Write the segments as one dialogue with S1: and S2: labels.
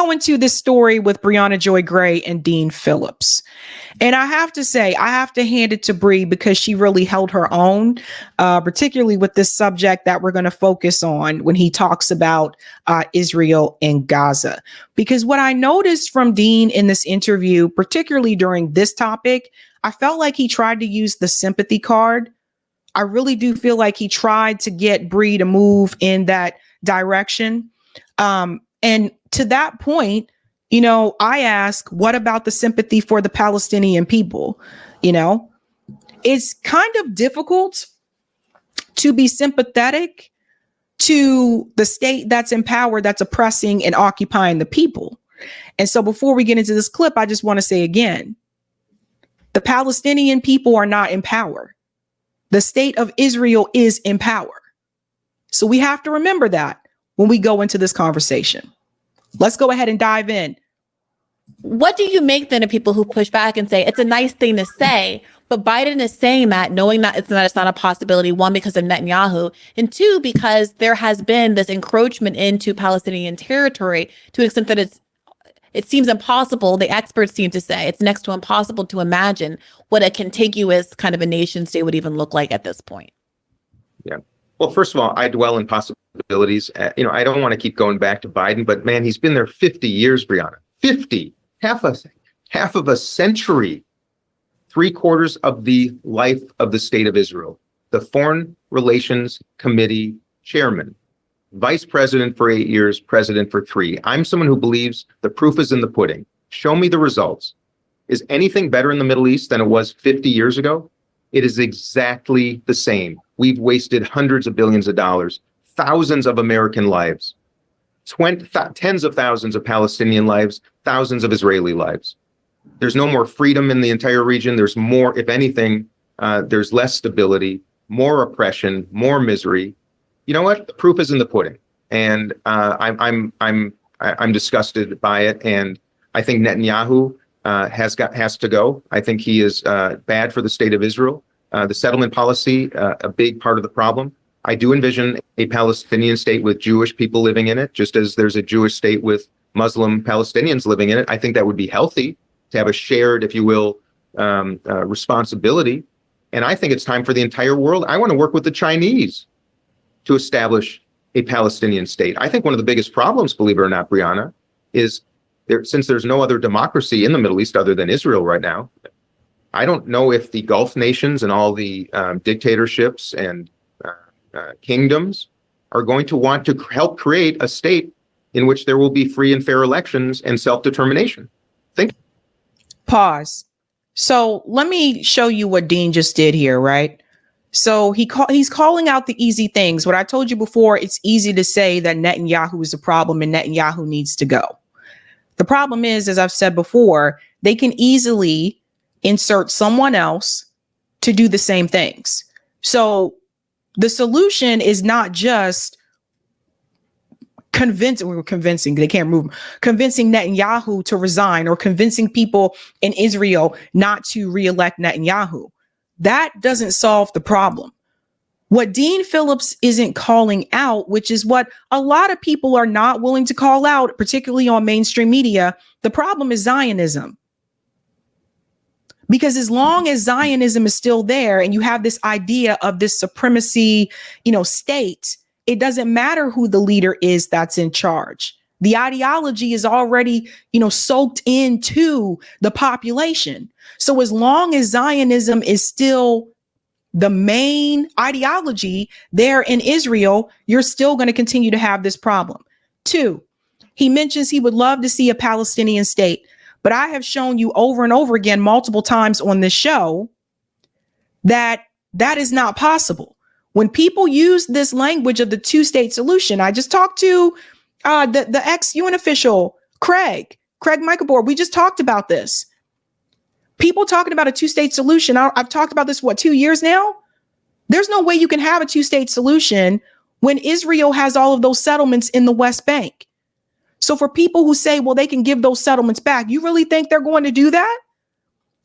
S1: go into this story with Briahna Joy Gray and Dean Phillips. And I have to say, I have to hand it to Bree because she really held her own, particularly with this subject that we're going to focus on when he talks about Israel and Gaza. Because what I noticed from Dean in this interview, particularly during this topic, I felt like he tried to use the sympathy card. I really do feel like he tried to get Bree to move in that direction. And to that point, you know, I ask, what about the sympathy for the Palestinian people? You know, it's kind of difficult to be sympathetic to the state that's in power, that's oppressing and occupying the people. And so before we get into this clip, I just want to say again, the Palestinian people are not in power. The state of Israel is in power. So we have to remember that when we go into this conversation. Let's go ahead and dive in.
S2: What do you make then of people who push back and say it's a nice thing to say, but Biden is saying that knowing that it's not a possibility, one, because of Netanyahu, and two, because there has been this encroachment into Palestinian territory to an extent that it seems impossible. The experts seem to say it's next to impossible to imagine what a contiguous kind of a nation state would even look like at this point.
S3: Yeah. Well, first of all, I dwell in possibilities. You know, I don't want to keep going back to Biden, but man, he's been there 50 years, Briahna. 50, half of a century, 3/4 of the life of the state of Israel. The Foreign Relations Committee chairman, vice president for 8 years, president for 3. I'm someone who believes the proof is in the pudding. Show me the results. Is anything better in the Middle East than it was 50 years ago? It is exactly the same. We've wasted hundreds of billions of dollars, thousands of American lives, tens of thousands of Palestinian lives, thousands of Israeli lives. There's no more freedom in the entire region. There's more, if anything, there's less stability, more oppression, more misery. You know what? The proof is in the pudding, and I'm disgusted by it. And I think Netanyahu has to go. I think he is bad for the state of Israel. The settlement policy, a big part of the problem. I do envision a Palestinian state with Jewish people living in it, just as there's a Jewish state with Muslim Palestinians living in it. I think that would be healthy to have a shared, if you will, responsibility. And I think it's time for the entire world. I want to work with the Chinese to establish a Palestinian state. I think one of the biggest problems, believe it or not, Briahna, is since there's no other democracy in the Middle East other than Israel right now, I don't know if the Gulf nations and all the dictatorships and kingdoms are going to want to help create a state in which there will be free and fair elections and self-determination.
S1: Pause. So let me show you what Dean just did here, right? So he's calling out the easy things. What I told you before, it's easy to say that Netanyahu is a problem and Netanyahu needs to go. The problem is, as I've said before, they can easily insert someone else to do the same things. So the solution is not just convincing Netanyahu to resign or convincing people in Israel not to reelect Netanyahu. That doesn't solve the problem. What Dean Phillips isn't calling out, which is what a lot of people are not willing to call out, particularly on mainstream media, the problem is Zionism. Because as long as Zionism is still there and you have this idea of this supremacy, state, it doesn't matter who the leader is that's in charge. The ideology is already, soaked into the population. So as long as Zionism is still the main ideology there in Israel, you're still going to continue to have this problem. 2, he mentions he would love to see a Palestinian state. But I have shown you over and over again, multiple times on this show, that is not possible. When people use this language of the two-state solution, I just talked to the ex-UN official, Craig Michaelbord. We just talked about this. People talking about a two-state solution. I've talked about this, 2 years now? There's no way you can have a two-state solution when Israel has all of those settlements in the West Bank. So for people who say, well, they can give those settlements back, you really think they're going to do that?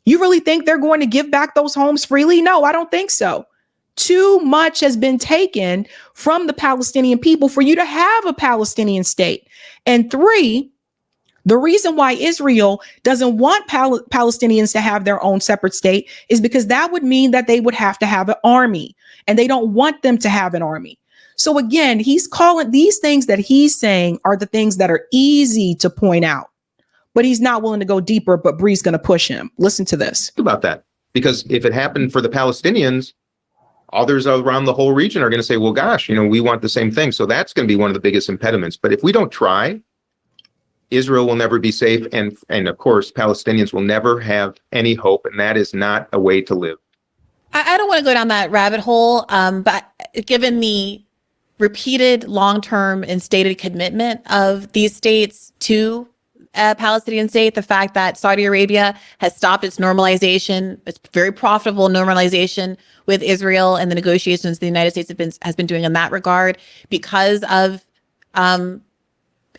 S1: You really think they're going to give back those homes freely? No, I don't think so. Too much has been taken from the Palestinian people for you to have a Palestinian state. And 3, The reason why Israel doesn't want Palestinians to have their own separate state is because that would mean that they would have to have an army, and they don't want them to have an army. So again, he's calling these things that he's saying are the things that are easy to point out, but he's not willing to go deeper, but Bree's going to push him. Listen to this.
S3: About that, because if it happened for the Palestinians, others around the whole region are going to say, well, gosh, we want the same thing. So that's going to be one of the biggest impediments. But if we don't try, Israel will never be safe. And of course, Palestinians will never have any hope. And that is not a way to live.
S2: I don't want to go down that rabbit hole, but given the repeated long-term and stated commitment of these states to a Palestinian state, the fact that Saudi Arabia has stopped its normalization, its very profitable normalization with Israel, and the negotiations the United States has been doing in that regard because of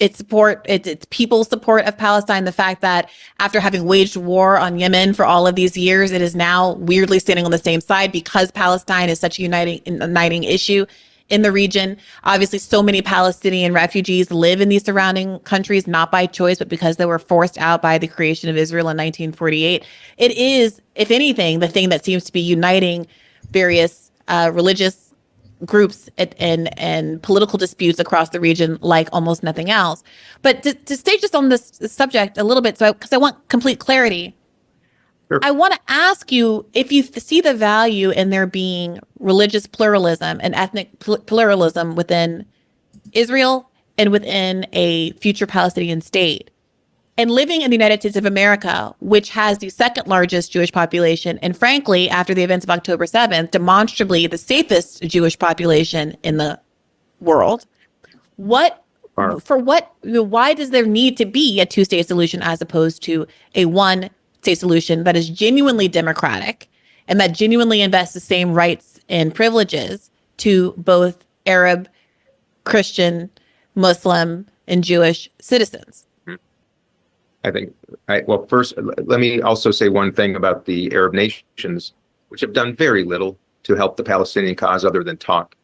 S2: its support, its people's support of Palestine, the fact that after having waged war on Yemen for all of these years, it is now weirdly standing on the same side because Palestine is such a uniting issue in the region. Obviously, so many Palestinian refugees live in these surrounding countries, not by choice, but because they were forced out by the creation of Israel in 1948. It is, if anything, the thing that seems to be uniting various religious groups and political disputes across the region like almost nothing else. But to stay just on this subject a little bit, because I want complete clarity, sure. I want to ask you if you see the value in there being religious pluralism and ethnic pluralism within Israel and within a future Palestinian state. And living in the United States of America, which has the second largest Jewish population, and frankly, after the events of October 7th, demonstrably the safest Jewish population in the world, why does there need to be a two-state solution as opposed to a one-state solution that is genuinely democratic and that genuinely invests the same rights and privileges to both Arab, Christian, Muslim, and Jewish citizens?
S3: I think, first, let me also say one thing about the Arab nations, which have done very little to help the Palestinian cause other than talk.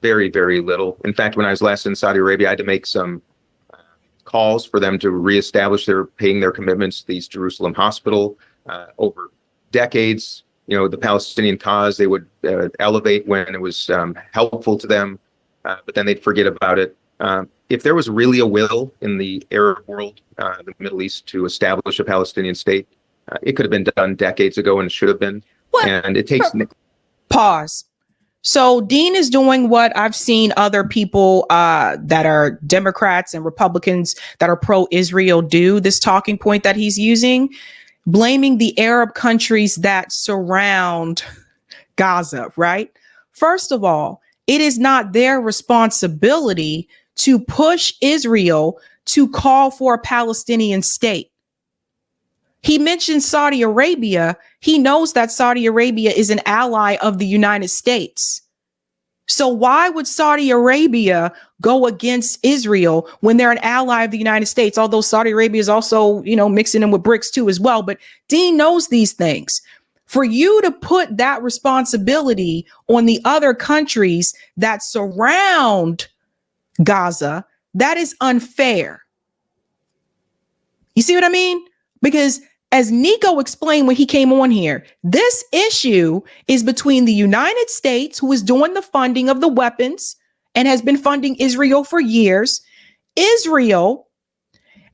S3: Very, very little. In fact, when I was last in Saudi Arabia, I had to make some calls for them to reestablish paying their commitments to the East Jerusalem hospital. Over decades, the Palestinian cause, they would elevate when it was helpful to them, but then they'd forget about it. If there was really a will in the Arab world, the Middle East, to establish a Palestinian state, it could have been done decades ago, and it should have been.
S2: What?
S3: And it takes...
S1: Pause. So Dean is doing what I've seen other people that are Democrats and Republicans that are pro-Israel do, this talking point that he's using, blaming the Arab countries that surround Gaza, right? First of all, it is not their responsibility to push Israel to call for a Palestinian state. He mentioned Saudi Arabia. He knows that Saudi Arabia is an ally of the United States. So why would Saudi Arabia go against Israel when they're an ally of the United States? Although Saudi Arabia is also, mixing in with BRICS too as well. But Dean knows these things. For you to put that responsibility on the other countries that surround Gaza, that is unfair. You see what I mean? Because as Nico explained when he came on here, this issue is between the United States, who is doing the funding of the weapons and has been funding Israel for years, Israel,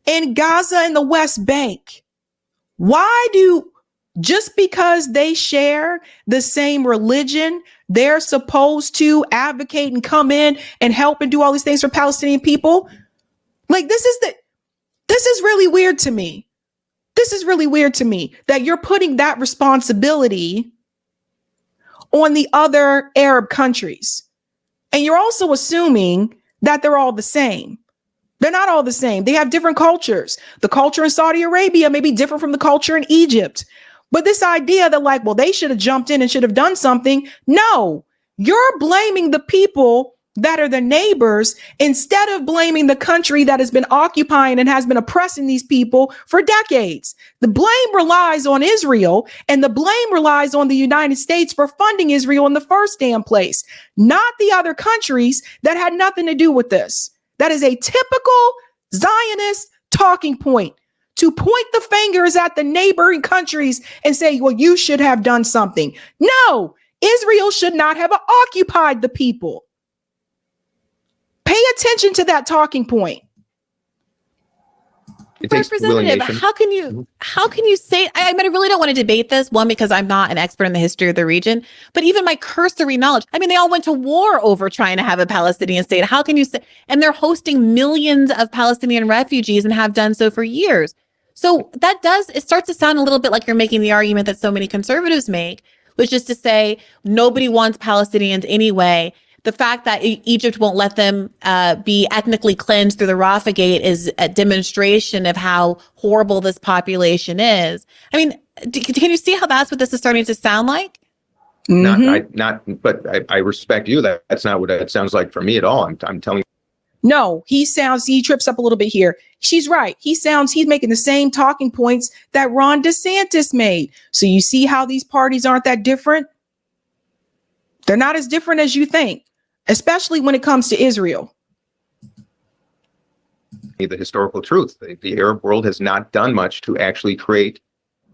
S1: and Gaza and the West Bank. Just because they share the same religion, they're supposed to advocate and come in and help and do all these things for Palestinian people? Like, this is really weird to me. This is really weird to me that you're putting that responsibility on the other Arab countries. And you're also assuming that they're all the same. They're not all the same. They have different cultures. The culture in Saudi Arabia may be different from the culture in Egypt. But this idea that they should have jumped in and should have done something. No, you're blaming the people that are the neighbors instead of blaming the country that has been occupying and has been oppressing these people for decades. The blame relies on Israel, and the blame relies on the United States for funding Israel in the first damn place, not the other countries that had nothing to do with this. That is a typical Zionist talking point to point the fingers at the neighboring countries and say, well, you should have done something. No, Israel should not have occupied the people. Pay attention to that talking point.
S2: Representative, how can you say, I mean, I really don't want to debate this, one, because I'm not an expert in the history of the region, but even my cursory knowledge, I mean, they all went to war over trying to have a Palestinian state. How can you say, and they're hosting millions of Palestinian refugees and have done so for years. So it starts to sound a little bit like you're making the argument that so many conservatives make, which is to say, nobody wants Palestinians anyway. The fact that Egypt won't let them be ethnically cleansed through the Rafah Gate is a demonstration of how horrible this population is. I mean, can you see how that's what this is starting to sound like?
S1: Mm-hmm.
S3: I respect you. That's not what it sounds like for me at all. I'm telling you.
S1: No, he trips up a little bit here. She's right. He's making the same talking points that Ron DeSantis made. So you see how these parties aren't that different? They're not as different as you think, especially when it comes to Israel.
S3: The historical truth. The Arab world has not done much to actually create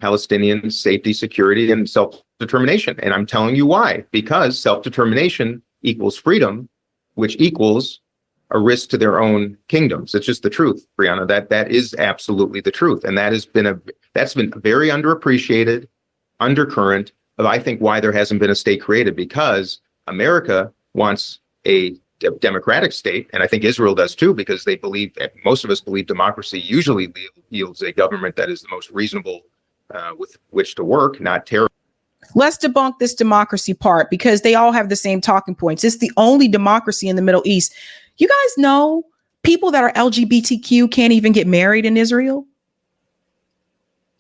S3: Palestinian safety, security, and self-determination. And I'm telling you why. Because self-determination equals freedom, which equals a risk to their own kingdoms. It's just the truth, Briahna. That is absolutely the truth. And that's been very underappreciated undercurrent of, I think, why there hasn't been a state created, because America wants a democratic state, and I think Israel does too, because they believe, most of us believe, democracy usually yields a government that is the most reasonable with which to work, not terror.
S1: Let's debunk this democracy part, because they all have the same talking points. It's the only democracy in the Middle East. You guys know people that are LGBTQ can't even get married in Israel?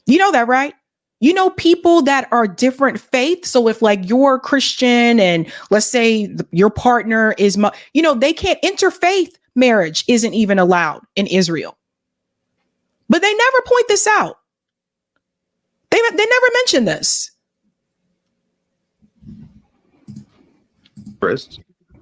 S1: You know that, right? You know, people that are different faiths. So if like you're Christian and let's say your partner is, they can't, interfaith marriage isn't even allowed in Israel. But they never point this out. They never mention this.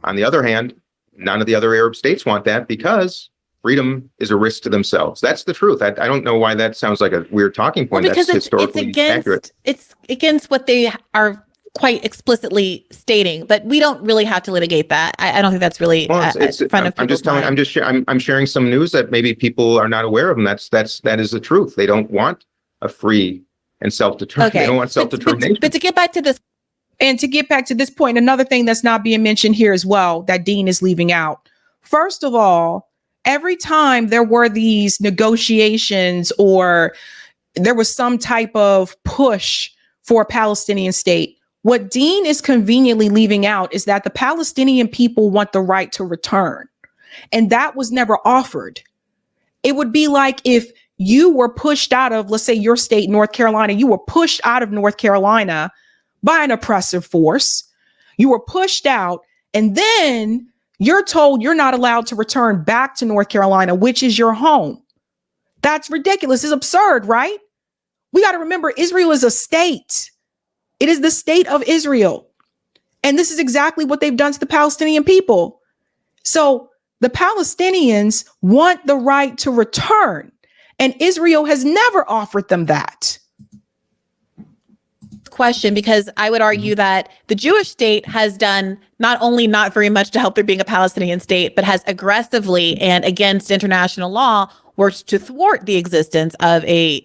S3: On the other hand, none of the other Arab states want that because freedom is a risk to themselves. That's the truth. I don't know why that sounds like a weird talking point.
S2: Well, because
S3: that's historically accurate.
S2: It's against what they are quite explicitly stating, but we don't really have to litigate that. I don't think that's really front of people's mind.
S3: I'm sharing some news that maybe people are not aware of, and that is the truth. They don't want a free and self-determination.
S2: Okay.
S3: They don't want self-determination.
S2: But to get back to this.
S1: And to get back to this point, another thing that's not being mentioned here as well, that Dean is leaving out. First of all, every time there were these negotiations or there was some type of push for a Palestinian state, what Dean is conveniently leaving out is that the Palestinian people want the right to return. And that was never offered. It would be like if you were pushed out of, let's say your state, North Carolina, you were pushed out of North Carolina by an oppressive force. You were pushed out, and then you're told you're not allowed to return back to North Carolina, which is your home. That's ridiculous. It's absurd, right? We got to remember, Israel is a state. It is the state of Israel. And this is exactly what they've done to the Palestinian people. So the Palestinians want the right to return, and Israel has never offered them that.
S2: Question, because I would argue that the Jewish state has done not only not very much to help there being a Palestinian state, but has aggressively and against international law worked to thwart the existence of a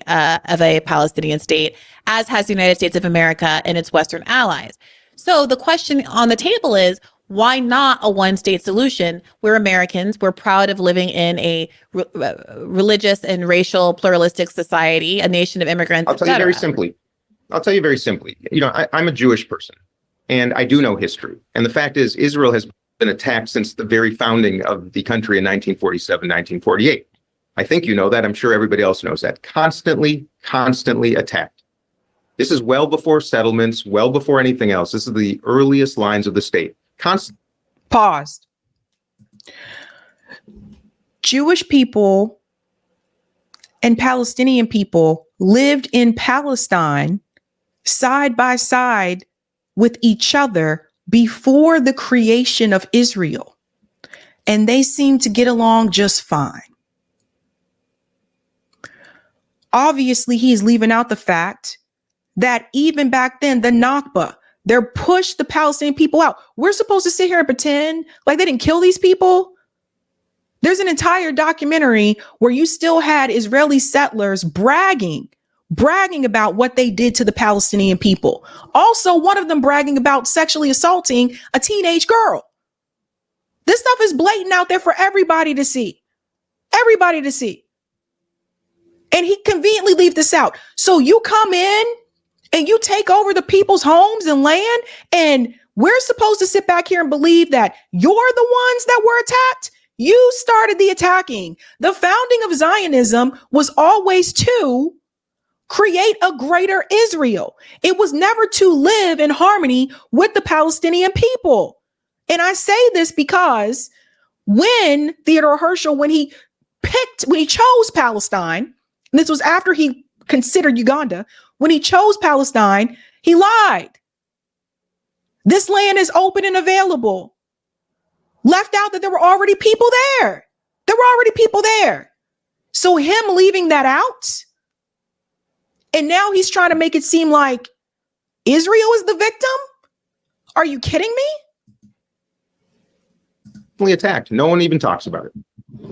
S2: Palestinian state, as has the United States of America and its Western allies. So the question on the table is, why not a one-state solution? We're Americans. We're proud of living in a religious and racial pluralistic society, a nation of immigrants.
S3: I'll tell you very simply. I'm a Jewish person, and I do know history. And the fact is, Israel has been attacked since the very founding of the country in 1947, 1948. I think you know that. I'm sure everybody else knows that. Constantly attacked. This is well before settlements, well before anything else. This is the earliest lines of the state.
S1: Paused. Jewish people and Palestinian people lived in Palestine side by side with each other before the creation of Israel. And they seem to get along just fine. obviously he's leaving out the fact that even back then, the Nakba, they're pushed the Palestinian people out. We're supposed to sit here and pretend like they didn't kill these people. There's an entire documentary where you still had Israeli settlers bragging about what they did to the Palestinian people. Also, one of them bragging about sexually assaulting a teenage girl. This stuff is blatant out there for everybody to see. Everybody to see. And he conveniently leaves this out. So you come in and you take over the people's homes and land, and we're supposed to sit back here and believe that you're the ones that were attacked? You started the attacking. The founding of Zionism was always to create a greater Israel. It was never to live in harmony with the Palestinian people. And I say this because when Theodore Herzl, when he chose Palestine, and this was after he considered Uganda, when he chose Palestine, he lied. This land is open and available. Left out that there were already people there. There were already people there. So him leaving that out, and now he's trying to make it seem like Israel is the victim? Are you kidding me?
S3: Attacked. No one even talks about it.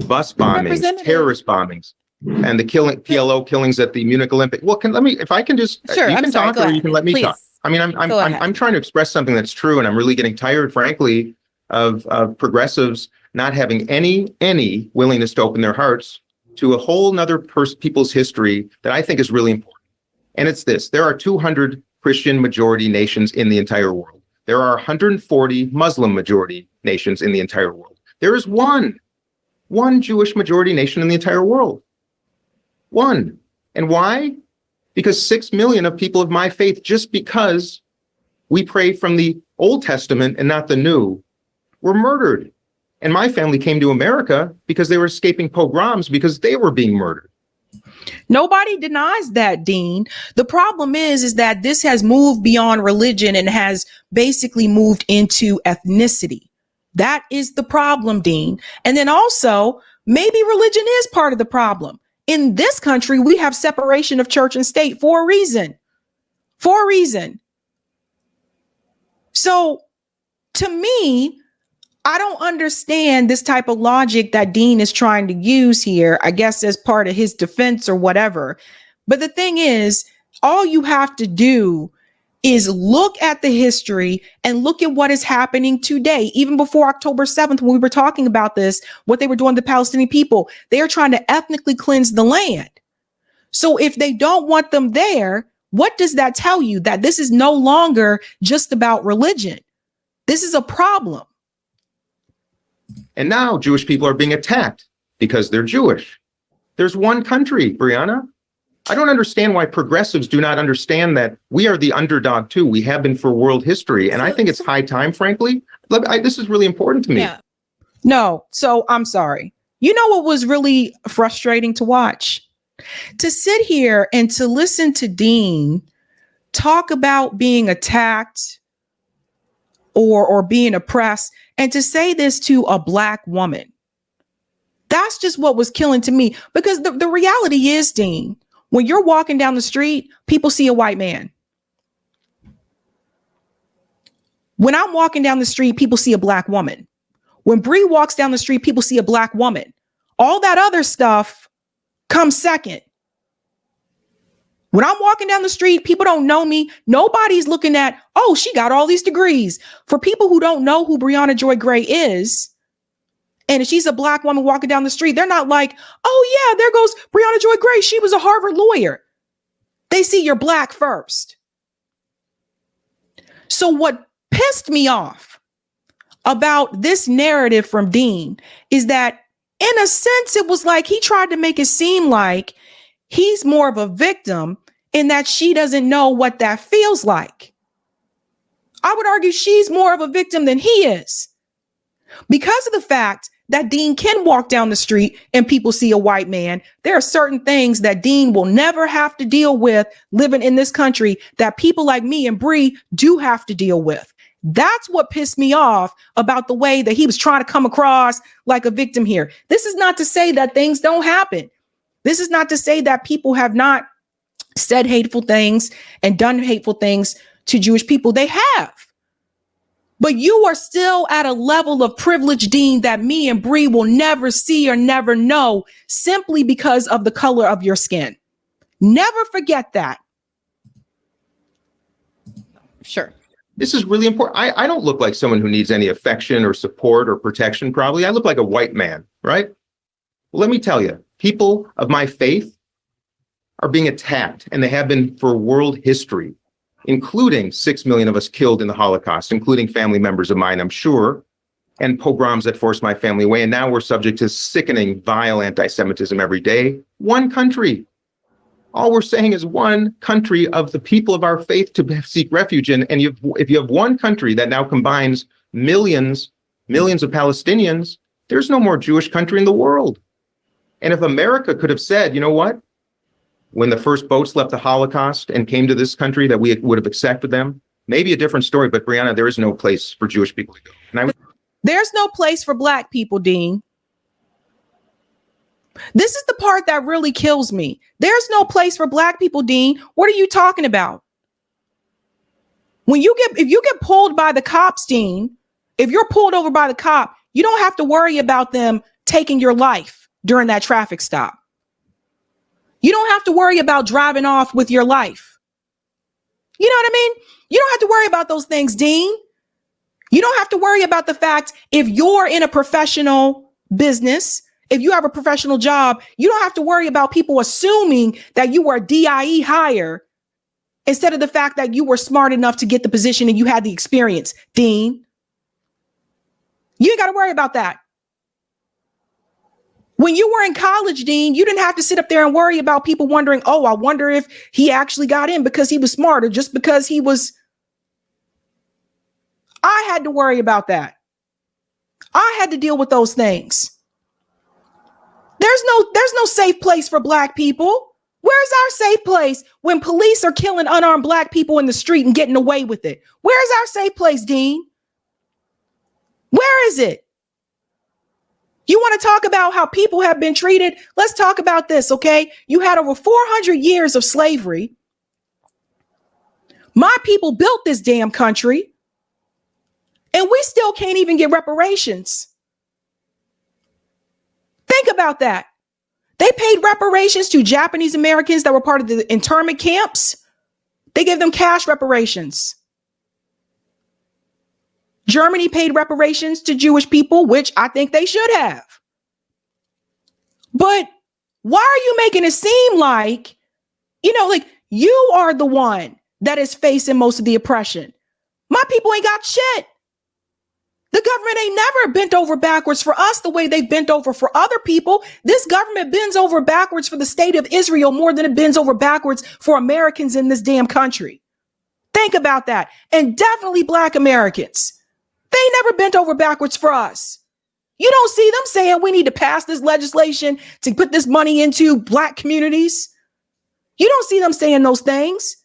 S3: Bus bombings, terrorist bombings, and the PLO killings at the Munich Olympic. Well, if I can just,
S2: sure,
S3: you
S2: I'm
S3: can
S2: sorry,
S3: talk or you can let me
S2: Please.
S3: talk. I mean, I'm trying to express something that's true, and I'm really getting tired, frankly, of progressives not having any willingness to open their hearts to a whole nother people's history that I think is really important. And it's this: there are 200 Christian majority nations in the entire world. There are 140 Muslim majority nations in the entire world. There is one Jewish majority nation in the entire world. One. And why? Because 6 million of people of my faith, just because we pray from the Old Testament and not the New, were murdered. And my family came to America because they were escaping pogroms because they were being murdered.
S1: Nobody denies that, Dean. The problem is that this has moved beyond religion and has basically moved into ethnicity. That is the problem, Dean. And then also, maybe religion is part of the problem. In this country, we have separation of church and state for a reason. For a reason. So, to me, I don't understand this type of logic that Dean is trying to use here, I guess as part of his defense or whatever. But the thing is, all you have to do is look at the history and look at what is happening today. Even before October 7th, when we were talking about this, what they were doing to the Palestinian people, they are trying to ethnically cleanse the land. So if they don't want them there, what does that tell you? That this is no longer just about religion. This is a problem.
S3: And now Jewish people are being attacked because they're Jewish. There's one country, Briahna. I don't understand why progressives do not understand that we are the underdog too. We have been for world history. And I think it's high time, frankly. This is really important to me.
S2: Yeah.
S1: No, so I'm sorry. You know what was really frustrating to watch? To sit here and to listen to Dean talk about being attacked or being oppressed, and to say this to a Black woman. That's just what was killing to me, because the reality is, Dean, when you're walking down the street, people see a white man. When I'm walking down the street, people see a Black woman. When Bree walks down the street, people see a Black woman. All that other stuff comes second. When I'm walking down the street, people don't know me. Nobody's looking at, oh, she got all these degrees. For people who don't know who Briahna Joy Gray is, and if she's a Black woman walking down the street, they're not like, oh yeah, there goes Briahna Joy Gray. She was a Harvard lawyer. They see you're Black first. So what pissed me off about this narrative from Dean is that, in a sense, it was like he tried to make it seem like he's more of a victim in that she doesn't know what that feels like. I would argue she's more of a victim than he is, because of the fact that Dean can walk down the street and people see a white man. There are certain things that Dean will never have to deal with living in this country that people like me and Bree do have to deal with. That's what pissed me off about the way that he was trying to come across like a victim here. This is not to say that things don't happen. This is not to say that people have not said hateful things and done hateful things to Jewish people. They have. But you are still at a level of privilege, Dean, that me and Bree will never see or never know simply because of the color of your skin. Never forget that.
S2: Sure.
S3: This is really important. I don't look like someone who needs any affection or support or protection, probably. I look like a white man, right? Well, let me tell you, people of my faith are being attacked, and they have been for world history, including 6 million of us killed in the Holocaust, including family members of mine, I'm sure, and pogroms that forced my family away. And now we're subject to sickening, vile anti-Semitism every day. One country. All we're saying is one country of the people of our faith to seek refuge in. And if you have one country that now combines millions of Palestinians, there's no more Jewish country in the world. And if America could have said, you know what? When the first boats left the Holocaust and came to this country, that we would have accepted them, maybe a different story. But Briahna, there is no place for Jewish people to go.
S1: There's no place for Black people, Dean. This is the part that really kills me. There's no place for Black people, Dean. What are you talking about? If you get pulled by the cops, Dean, if you're pulled over by the cop, you don't have to worry about them taking your life during that traffic stop. You don't have to worry about driving off with your life. You know what I mean? You don't have to worry about those things, Dean. You don't have to worry about the fact if you're in a professional business, if you have a professional job, you don't have to worry about people assuming that you were a DIE hire instead of the fact that you were smart enough to get the position and you had the experience, Dean. You ain't got to worry about that. When you were in college, Dean, you didn't have to sit up there and worry about people wondering, oh, I wonder if he actually got in because he was smart or just because he was. I had to worry about that. I had to deal with those things. There's no safe place for Black people. Where's our safe place when police are killing unarmed Black people in the street and getting away with it? Where's our safe place, Dean? Where is it? You want to talk about how people have been treated? Let's talk about this, okay? You had over 400 years of slavery. My people built this damn country, and we still can't even get reparations. Think about that. They paid reparations to Japanese Americans that were part of the internment camps. They gave them cash reparations. Germany paid reparations to Jewish people, which I think they should have. But why are you making it seem like, like you are the one that is facing most of the oppression? My people ain't got shit. The government ain't never bent over backwards for us the way they've bent over for other people. This government bends over backwards for the state of Israel more than it bends over backwards for Americans in this damn country. Think about that. And definitely Black Americans. They never bent over backwards for us. You don't see them saying we need to pass this legislation to put this money into Black communities. You don't see them saying those things.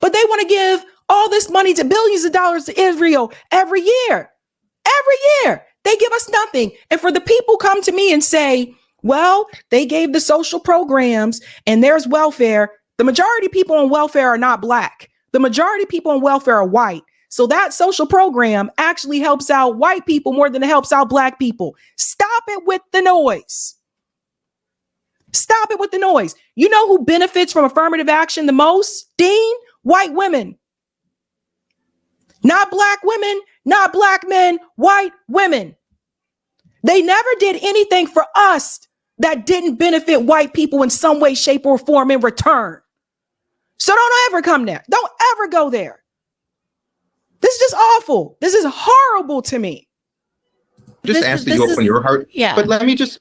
S1: But they want to give all this money to billions of dollars to Israel every year. Every year. They give us nothing. And for the people come to me and say, well, they gave the social programs and there's welfare. The majority of people on welfare are not Black. The majority of people on welfare are white. So that social program actually helps out white people more than it helps out Black people. Stop it with the noise. Stop it with the noise. You know who benefits from affirmative action the most, Dean? White women. Not Black women, not Black men, white women. They never did anything for us that didn't benefit white people in some way, shape, or form in return. So don't ever come there. Don't ever go there. This is just awful. This is horrible to me.
S3: Just ask that you open your heart.
S2: Yeah.
S3: But let me just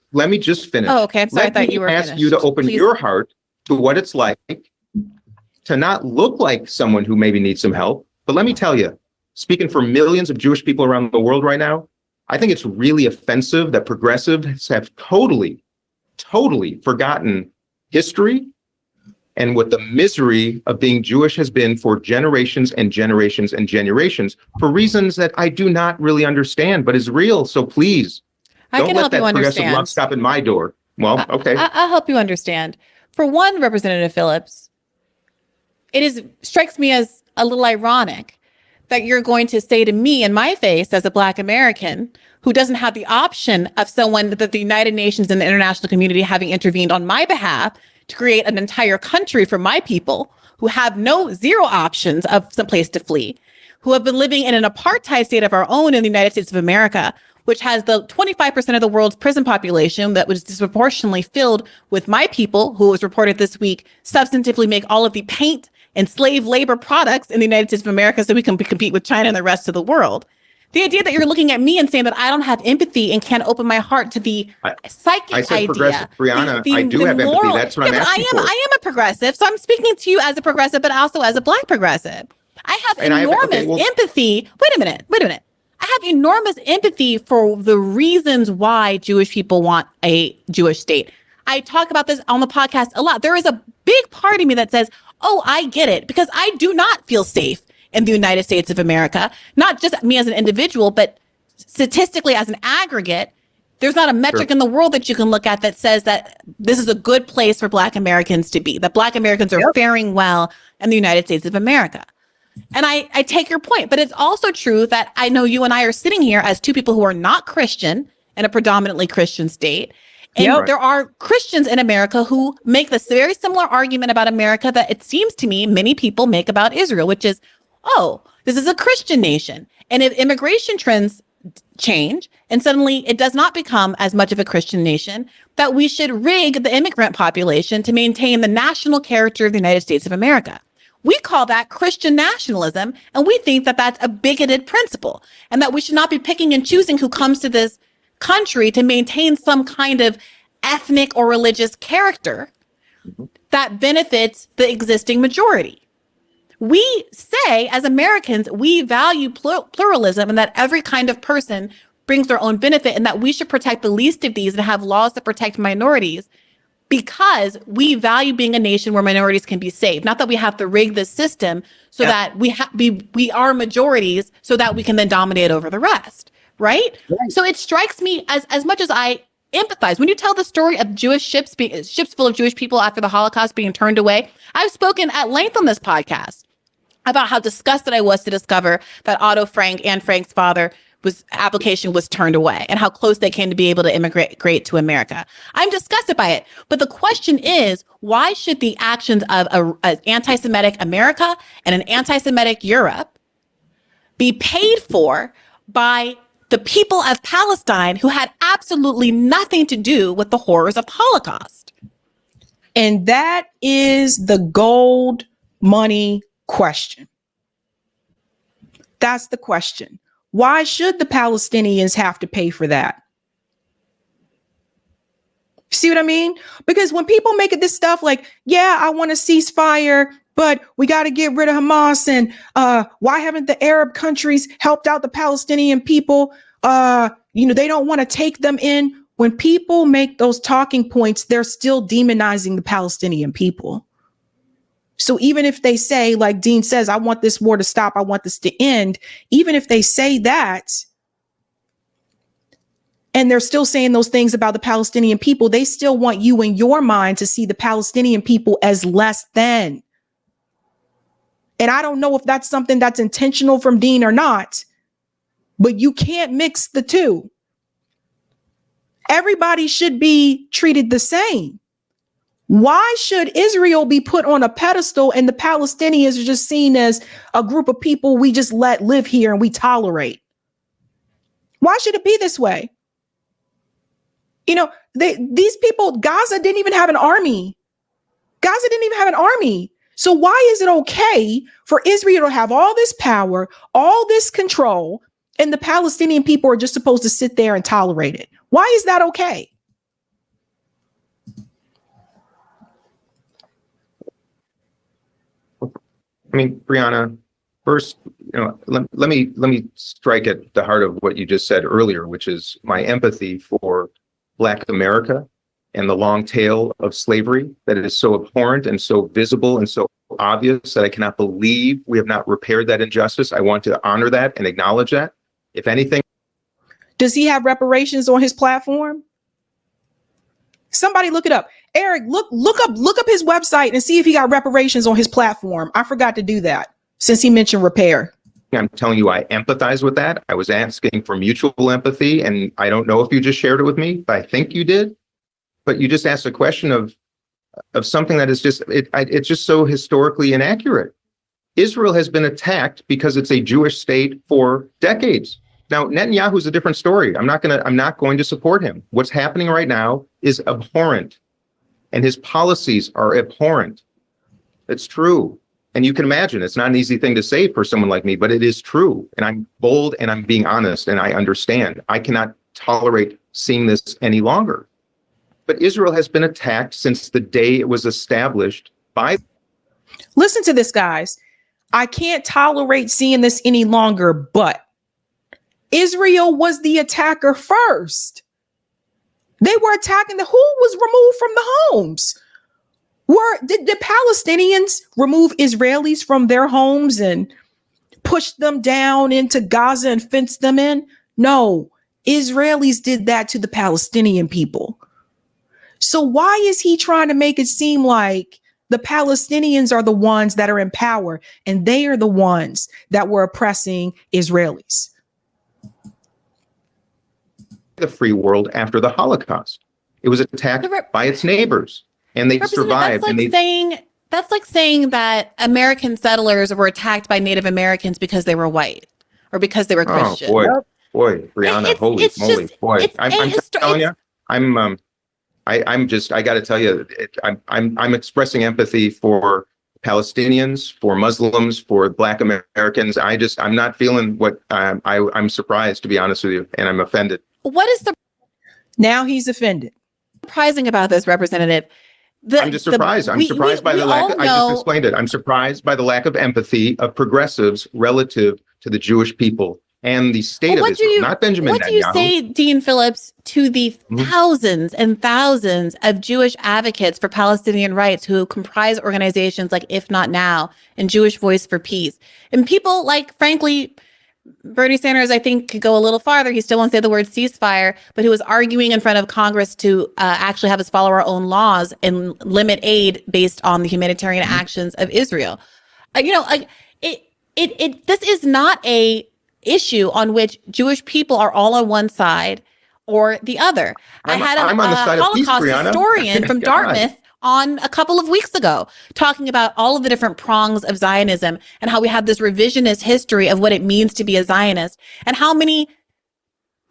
S3: finish.
S2: Oh, okay. I'm sorry. I thought you were
S3: ask
S2: finished.
S3: you to open
S2: Please.
S3: your heart to what it's like to not look like someone who maybe needs some help. But let me tell you, speaking for millions of Jewish people around the world right now, I think it's really offensive that progressives have totally forgotten history and what the misery of being Jewish has been for generations and generations and generations for reasons that I do not really understand, but is real. So please, don't let that progressive love stop in my door. Well, okay.
S2: I'll help you understand. For one, Representative Phillips, strikes me as a little ironic that you're going to say to me in my face as a Black American who doesn't have the option of someone that the United Nations and the international community having intervened on my behalf to create an entire country for my people who have zero options of some place to flee, who have been living in an apartheid state of our own in the United States of America, which has the 25% of the world's prison population that was disproportionately filled with my people, who was reported this week, substantively make all of the paint and slave labor products in the United States of America so we can compete with China and the rest of the world. The idea that you're looking at me and saying that I don't have empathy and can't open my heart to the psychic
S3: I said
S2: idea.
S3: Progressive, Briahna, I do have empathy. That's what I'm asking for.
S2: I am a progressive, so I'm speaking to you as a progressive, but also as a Black progressive. I have enormous empathy. Wait a minute. I have enormous empathy for the reasons why Jewish people want a Jewish state. I talk about this on the podcast a lot. There is a big part of me that says, oh, I get it, because I do not feel safe in the United States of America, not just me as an individual, but statistically as an aggregate. There's not a metric in the world that you can look at that says that this is a good place for Black Americans to be, that Black Americans are faring well in the United States of America. And I take your point, but it's also true that I know you and I are sitting here as two people who are not Christian in a predominantly Christian state. And there are Christians in America who make this very similar argument about America that it seems to me many people make about Israel, which is, oh, this is a Christian nation. And if immigration trends change and suddenly it does not become as much of a Christian nation, that we should rig the immigrant population to maintain the national character of the United States of America. We call that Christian nationalism, and we think that that's a bigoted principle and that we should not be picking and choosing who comes to this country to maintain some kind of ethnic or religious character that benefits the existing majority. We say, as Americans, we value pluralism and that every kind of person brings their own benefit and that we should protect the least of these and have laws that protect minorities because we value being a nation where minorities can be safe. Not that we have to rig the system so that we are majorities so that we can then dominate over the rest. Right? So it strikes me as much as I empathize. When you tell the story of Jewish ships full of Jewish people after the Holocaust being turned away, I've spoken at length on this podcast about how disgusted I was to discover that Otto Frank, Anne Frank's father, application was turned away and how close they came to be able to immigrate to America. I'm disgusted by it. But the question is, why should the actions of an anti-Semitic America and an anti-Semitic Europe be paid for by the people of Palestine who had absolutely nothing to do with the horrors of the Holocaust?
S1: And that is the gold money question. That's the question. Why should the Palestinians have to pay for that? See what I mean? Because when people make it this stuff like, yeah, I want a ceasefire, but we got to get rid of Hamas. And why haven't the Arab countries helped out the Palestinian people? They don't want to take them in. When people make those talking points, they're still demonizing the Palestinian people. So even if they say, like Dean says, I want this war to stop, I want this to end, even if they say that, and they're still saying those things about the Palestinian people, they still want you in your mind to see the Palestinian people as less than. And I don't know if that's something that's intentional from Dean or not, but you can't mix the two. Everybody should be treated the same. Why should Israel be put on a pedestal and the Palestinians are just seen as a group of people we just let live here and we tolerate? Why should it be this way? These people, Gaza didn't even have an army. So why is it okay for Israel to have all this power, all this control, and the Palestinian people are just supposed to sit there and tolerate it? Why is that okay?
S3: I mean, Briahna, first, let me strike at the heart of what you just said earlier, which is my empathy for Black America and the long tail of slavery that is so abhorrent and so visible and so obvious that I cannot believe we have not repaired that injustice. I want to honor that and acknowledge that. If anything,
S1: does he have reparations on his platform? Somebody look it up. Eric, look up his website and see if he got reparations on his platform. I forgot to do that since he mentioned repair.
S3: I'm telling you, I empathize with that. I was asking for mutual empathy, and I don't know if you just shared it with me, but I think you did. But you just asked a question of something that is just, it's just so historically inaccurate. Israel has been attacked because it's a Jewish state for decades. Now, Netanyahu's a different story. I'm not going to support him. What's happening right now is abhorrent, and his policies are abhorrent. It's true. And you can imagine it's not an easy thing to say for someone like me, but it is true. And I'm bold and I'm being honest and I understand. I cannot tolerate seeing this any longer. But Israel has been attacked since the day it was established by.
S1: Listen to this, guys. I can't tolerate seeing this any longer, but Israel was the attacker first. They were attacking who was removed from the homes? Did the Palestinians remove Israelis from their homes and push them down into Gaza and fence them in? No, Israelis did that to the Palestinian people. So why is he trying to make it seem like the Palestinians are the ones that are in power and they are the ones that were oppressing Israelis?
S3: The free world after the Holocaust. It was attacked by its neighbors. And they survived.
S2: That's like saying that American settlers were attacked by Native Americans because they were white or because they were Christian.
S3: Oh boy, Briahna, holy moly, boy! I'm telling you, I got to tell you, I'm expressing empathy for Palestinians, for Muslims, for Black Americans. I'm not feeling what I'm surprised, to be honest with you, and I'm offended.
S2: What is
S1: now he's offended?
S2: Surprising about this, Representative?
S3: I'm just surprised. I'm surprised by the lack. I just explained it. I'm surprised by the lack of empathy of progressives relative to the Jewish people and the state of Israel, not Benjamin Netanyahu.
S2: What do you say, Dean Phillips, to the thousands and thousands of Jewish advocates for Palestinian rights who comprise organizations like If Not Now and Jewish Voice for Peace, and people like, frankly, Bernie Sanders, I think, could go a little farther. He still won't say the word ceasefire, but who was arguing in front of Congress to actually have us follow our own laws and limit aid based on the humanitarian actions of Israel. This is not a issue on which Jewish people are all on one side or the other. I had a Holocaust historian from Dartmouth on a couple of weeks ago, talking about all of the different prongs of Zionism and how we have this revisionist history of what it means to be a Zionist, and how many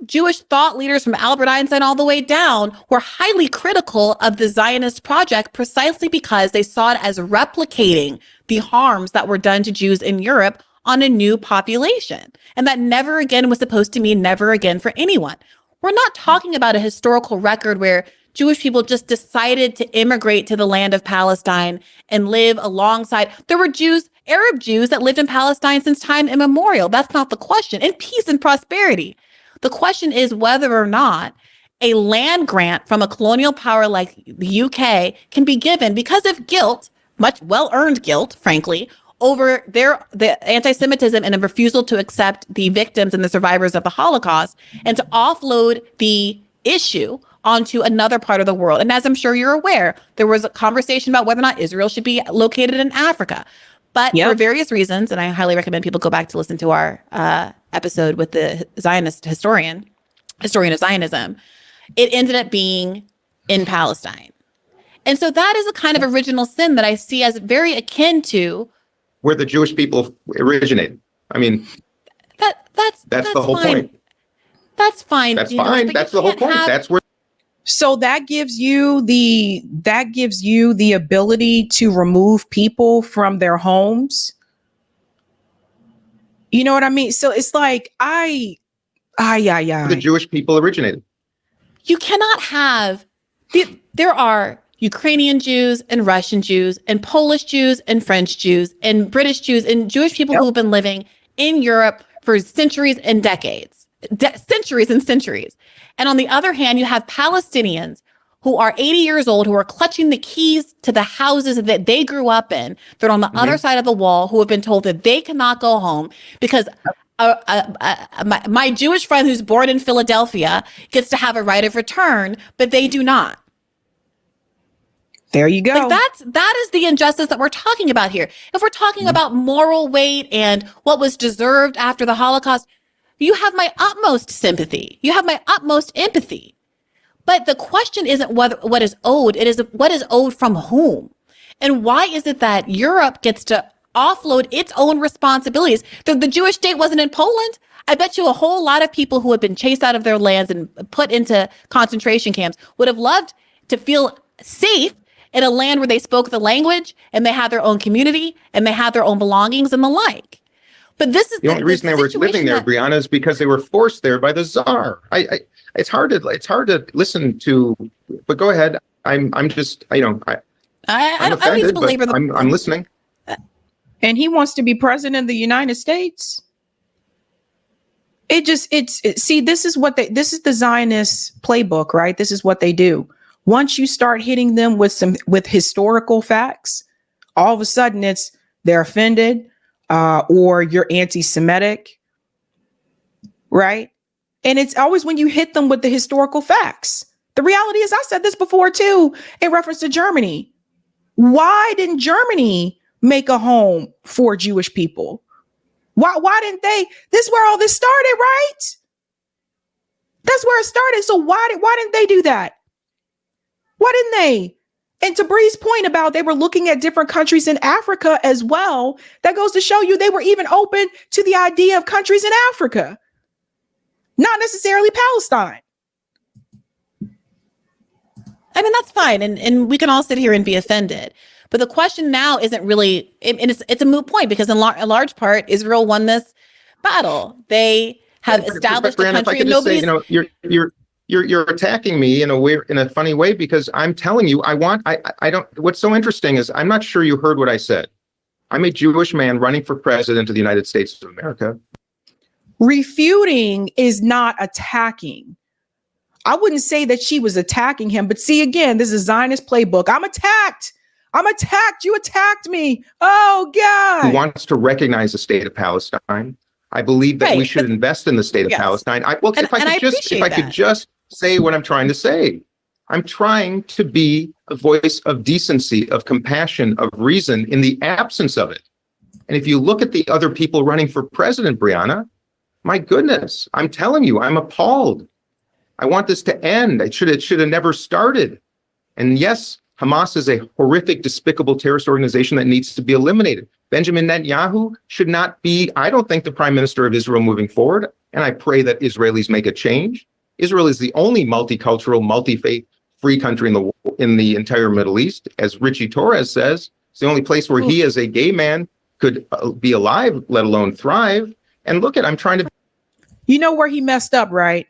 S2: Jewish thought leaders from Albert Einstein all the way down were highly critical of the Zionist project precisely because they saw it as replicating the harms that were done to Jews in Europe on a new population. And that never again was supposed to mean never again for anyone. We're not talking about a historical record where Jewish people just decided to immigrate to the land of Palestine and live alongside. There were Jews, Arab Jews, that lived in Palestine since time immemorial. That's not the question. In peace and prosperity. The question is whether or not a land grant from a colonial power like the UK can be given because of guilt, much well-earned guilt, frankly, over the anti-Semitism and a refusal to accept the victims and the survivors of the Holocaust, and to offload the issue onto another part of the world. And as I'm sure you're aware, there was a conversation about whether or not Israel should be located in Africa. But for various reasons, and I highly recommend people go back to listen to our episode with the Zionist historian of Zionism, it ended up being in Palestine. And so that is a kind of original sin that I see as very akin to
S3: where the Jewish people originated. I mean, that's the whole point.
S2: That's fine.
S3: That's fine. That's the whole point. That's where.
S1: So that gives you the ability to remove people from their homes. You know what I mean? So it's like the
S3: Jewish people originated.
S2: You cannot have there are Ukrainian Jews and Russian Jews and Polish Jews and French Jews and British Jews and Jewish people who have been living in Europe for centuries and decades, centuries and centuries. And on the other hand, you have Palestinians who are 80 years old, who are clutching the keys to the houses that they grew up in. They're on the other side of the wall, who have been told that they cannot go home because my Jewish friend who's born in Philadelphia gets to have a right of return, but they do not.
S1: There you go.
S2: Like that is the injustice that we're talking about here. If we're talking about moral weight and what was deserved after the Holocaust, you have my utmost sympathy. You have my utmost empathy. But the question isn't what is owed. It is what is owed from whom. And why is it that Europe gets to offload its own responsibilities? The Jewish state wasn't in Poland. I bet you a whole lot of people who had been chased out of their lands and put into concentration camps would have loved to feel safe in a land where they spoke the language and they had their own community and they had their own belongings and the like. But this is
S3: the only reason they were living there, Briahna, is because they were forced there by the Tsar. It's hard to listen to, but go ahead. I'm just, I don't need to belabor I'm listening.
S1: And he wants to be president of the United States. See, this is the Zionist playbook, right? This is what they do. Once you start hitting them with historical facts, all of a sudden they're offended, or you're anti-Semitic, right? And it's always when you hit them with the historical facts. The reality is, I said this before too, in reference to Germany. Why didn't Germany make a home for Jewish people? Why didn't they? This is where all this started, right? That's where it started. So why didn't they do that? Why didn't they? And to Bree's point about they were looking at different countries in Africa as well, that goes to show you they were even open to the idea of countries in Africa, not necessarily Palestine.
S2: I mean, that's fine. And we can all sit here and be offended. But the question now isn't really, and it's a moot point because in a large part, Israel won this battle. They have established a country and nobody's...
S3: You're attacking me in a funny way because I'm telling you, what's so interesting is I'm not sure you heard what I said. I'm a Jewish man running for president of the United States of America.
S1: Refuting is not attacking. I wouldn't say that she was attacking him, but see, again, this is a Zionist playbook. I'm attacked. You attacked me. Oh, God.
S3: Who wants to recognize the state of Palestine. I believe that we should invest in the state of Palestine. If I could just say what I'm trying to say. I'm trying to be a voice of decency, of compassion, of reason in the absence of it. And if you look at the other people running for president, Briahna, my goodness, I'm telling you, I'm appalled. I want this to end. It should have never started. And yes, Hamas is a horrific, despicable terrorist organization that needs to be eliminated. Benjamin Netanyahu should not be, I don't think, the prime minister of Israel moving forward. And I pray that Israelis make a change. Israel is the only multicultural, multi-faith, free country in the entire Middle East. As Richie Torres says, it's the only place where he, as a gay man, could be alive, let alone thrive. And I'm trying to...
S1: You know where he messed up, right?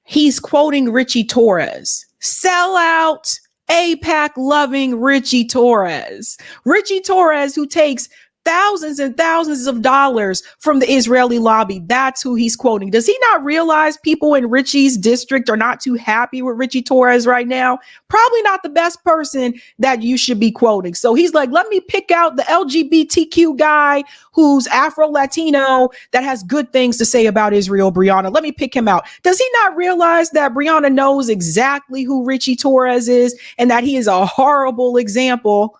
S1: He's quoting Richie Torres. Sell out, AIPAC loving Richie Torres. Richie Torres, who takes thousands and thousands of dollars from the Israeli lobby. That's who he's quoting. Does he not realize people in Richie's district are not too happy with Richie Torres right now? Probably not the best person that you should be quoting. So he's like, let me pick out the LGBTQ guy who's Afro-Latino that has good things to say about Israel, Briahna. Let me pick him out. Does he not realize that Briahna knows exactly who Richie Torres is and that he is a horrible example?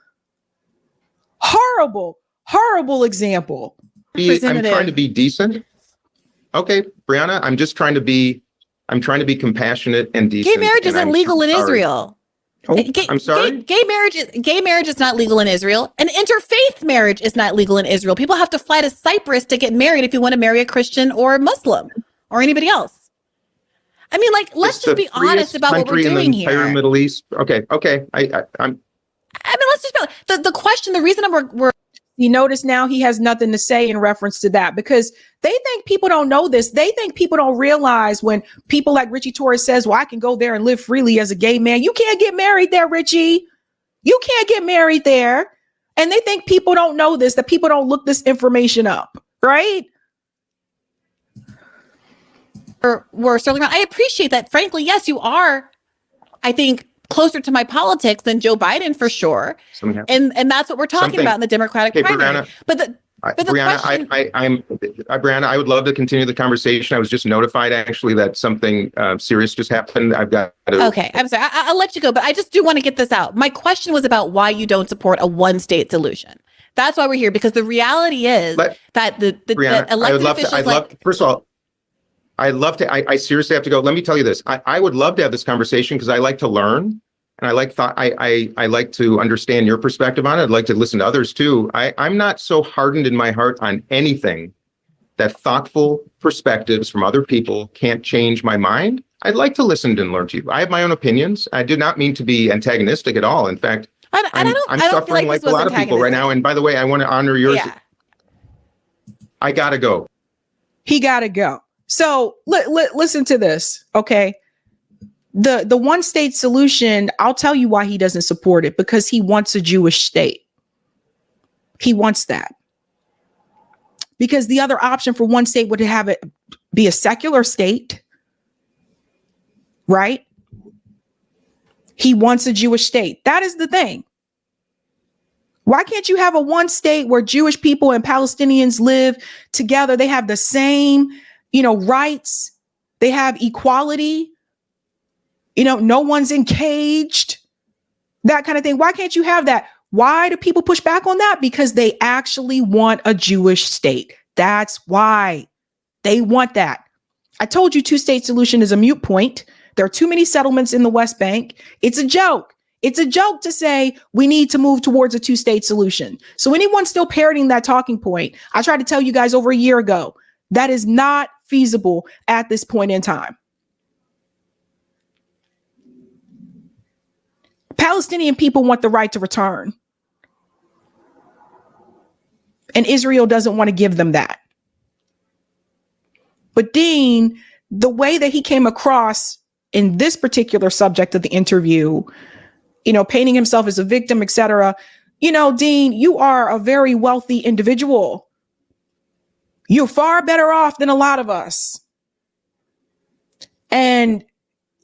S1: Horrible example.
S3: I'm trying to be decent. Okay, Briahna, I'm trying to be compassionate and decent.
S2: Gay marriage isn't legal in Israel.
S3: I'm sorry?
S2: Gay marriage is not legal in Israel. And interfaith marriage is not legal in Israel. People have to fly to Cyprus to get married if you want to marry a Christian or a Muslim or anybody else. I mean, let's just be honest about what we're doing here.
S3: Entire Middle East. Okay.
S2: Let's just be the question. The reason we're
S1: you notice now he has nothing to say in reference to that because they think people don't know this. They think people don't realize when people like Richie Torres says, well, I can go there and live freely as a gay man. You can't get married there, Richie. You can't get married there. And they think people don't know this, that people don't look this information up, right?
S2: We're circling around. I appreciate that. Frankly, yes, you are, I think, closer to my politics than Joe Biden for sure. And that's what we're talking about in the Democratic primary. Briahna. But
S3: Briahna, Briahna, I would love to continue the conversation. I was just notified actually that something serious just happened. I've got to.
S2: Okay, I'm sorry. I'll let you go, but I just do want to get this out. My question was about why you don't support a one-state solution. That's why we're here, because the reality is that the
S3: Briahna,
S2: elected officials.
S3: First of all, I'd love to. I seriously have to go. Let me tell you this. I would love to have this conversation because I like to learn. And I like to understand your perspective on it. I'd like to listen to others too. I'm not so hardened in my heart on anything that thoughtful perspectives from other people can't change my mind. I'd like to listen and learn to you. I have my own opinions. I did not mean to be antagonistic at all. In fact, I'm suffering like a lot of people right now. And by the way, I want to honor yours. Yeah. I gotta go.
S1: He gotta go. So listen to this, okay? The one state solution, I'll tell you why he doesn't support it, because he wants a Jewish state. He wants that. Because the other option for one state would have it be a secular state, right? He wants a Jewish state. That is the thing. Why can't you have a one state where Jewish people and Palestinians live together? They have the same, rights. They have equality. No one's encaged, that kind of thing. Why can't you have that? Why do people push back on that? Because they actually want a Jewish state. That's why they want that. I told you two-state solution is a moot point. There are too many settlements in the West Bank. It's a joke. It's a joke to say we need to move towards a two-state solution. So anyone still parroting that talking point, I tried to tell you guys over a year ago, that is not feasible at this point in time. Palestinian people want the right to return. And Israel doesn't want to give them that. But Dean, the way that he came across in this particular subject of the interview, painting himself as a victim, etc. Dean, you are a very wealthy individual. You're far better off than a lot of us. And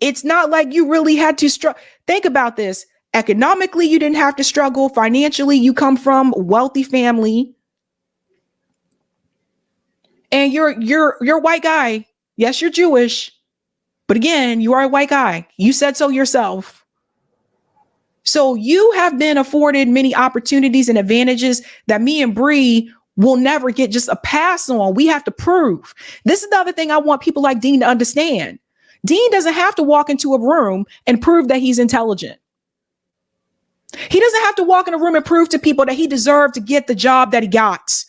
S1: it's not like you really had to struggle. Think about this. Economically, you didn't have to struggle. Financially, you come from a wealthy family. And you're a white guy. Yes, you're Jewish. But again, you are a white guy. You said so yourself. So you have been afforded many opportunities and advantages that me and Bree will never get just a pass on. We have to prove. This is the other thing I want people like Dean to understand. Dean doesn't have to walk into a room and prove that he's intelligent. He doesn't have to walk in a room and prove to people that he deserved to get the job that he got.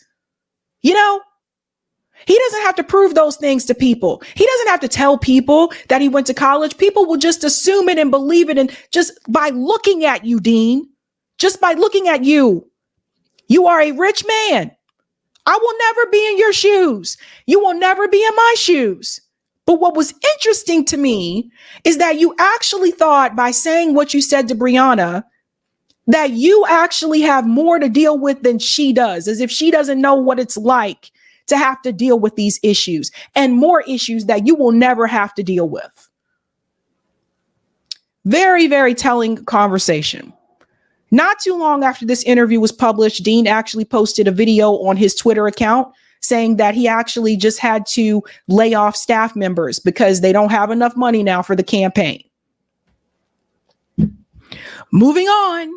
S1: He doesn't have to prove those things to people. He doesn't have to tell people that he went to college. People will just assume it and believe it. And just by looking at you, Dean, just by looking at you, you are a rich man. I will never be in your shoes. You will never be in my shoes. But what was interesting to me is that you actually thought by saying what you said to Briahna, that you actually have more to deal with than she does, as if she doesn't know what it's like to have to deal with these issues and more issues that you will never have to deal with. Very, very telling conversation. Not too long after this interview was published, Dean actually posted a video on his Twitter account saying that he actually just had to lay off staff members because they don't have enough money now for the campaign. Moving on.